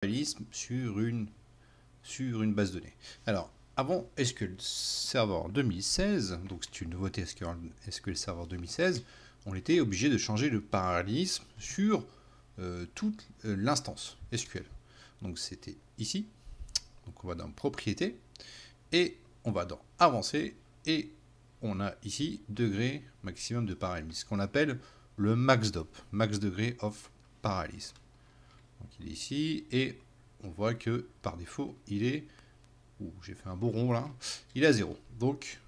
sur une base de données. Alors, avant SQL Server 2016, donc c'est une nouveauté SQL Server 2016, on était obligé de changer le parallélisme sur toute l'instance SQL. Donc c'était ici. Donc on va dans Propriétés et on va dans Avancé et on a ici degré maximum de parallélisme, ce qu'on appelle le MaxDOP, Max Degree of Parallélisme. Donc il est ici et on voit que par défaut il est, j'ai fait un beau rond là, il est à 0. Donc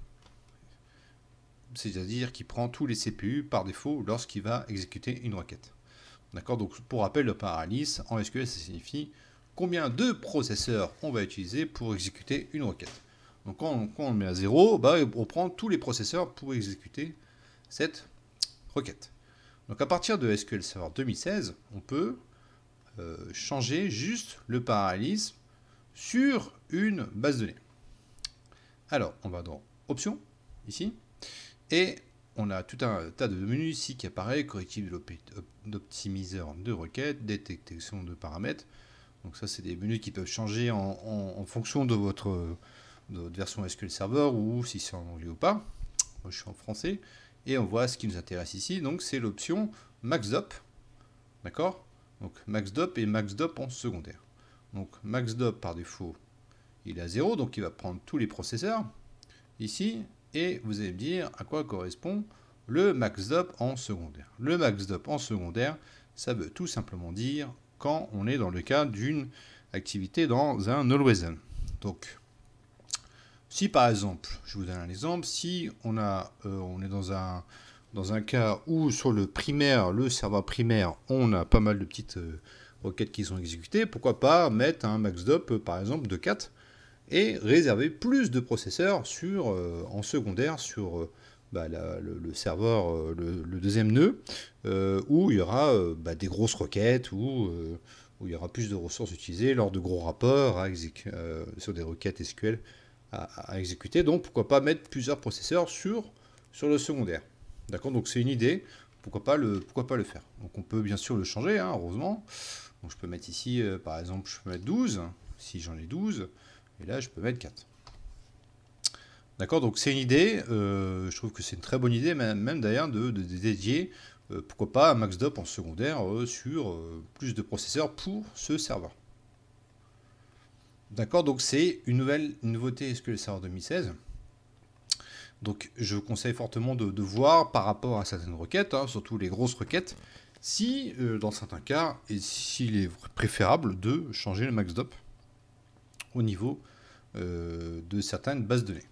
c'est-à-dire qu'il prend tous les CPU par défaut lorsqu'il va exécuter une requête. D'accord, donc pour rappel, le parallélisme en SQL ça signifie combien de processeurs on va utiliser pour exécuter une requête. Donc quand on le met à 0, on prend tous les processeurs pour exécuter cette requête. Donc à partir de SQL Server 2016, on peut changer juste le parallélisme sur une base de données. Alors, on va dans Options, ici, et on a tout un tas de menus ici qui apparaît, correctif d'optimiseur de requêtes, détection de paramètres. Donc ça, c'est des menus qui peuvent changer en fonction de votre version SQL Server ou si c'est en anglais ou pas. Moi, je suis en français. Et on voit ce qui nous intéresse ici. Donc, c'est l'option MaxDOP. D'accord? Donc, MaxDOP et MaxDOP en secondaire. Donc, MaxDOP par défaut, il est à 0. Donc, il va prendre tous les processeurs ici. Et vous allez me dire à quoi correspond le MaxDOP en secondaire. Le MaxDOP en secondaire, ça veut tout simplement dire quand on est dans le cas d'une activité dans un always on. Donc, si par exemple, je vous donne un exemple, si on est dans un cas où sur le primaire, le serveur primaire, on a pas mal de petites requêtes qui sont exécutées, pourquoi pas mettre un MaxDOP par exemple de 4 et réserver plus de processeurs en secondaire sur le serveur, le deuxième nœud, où il y aura des grosses requêtes, où il y aura plus de ressources utilisées lors de gros rapports sur des requêtes SQL à exécuter. Donc pourquoi pas mettre plusieurs processeurs sur le secondaire. D'accord, donc c'est une idée, pourquoi pas le faire. Donc on peut bien sûr le changer, hein, heureusement. Donc je peux mettre ici, par exemple, je peux mettre 12, si j'en ai 12, et là je peux mettre 4. D'accord, donc c'est une idée, je trouve que c'est une très bonne idée, même d'ailleurs de dédier, pourquoi pas un MaxDOP en secondaire sur plus de processeurs pour ce serveur. D'accord, donc c'est une nouveauté SQL Server 2016. Donc je vous conseille fortement de voir par rapport à certaines requêtes, hein, surtout les grosses requêtes, si dans certains cas, et s'il est préférable de changer le MaxDOP au niveau de certaines bases de données.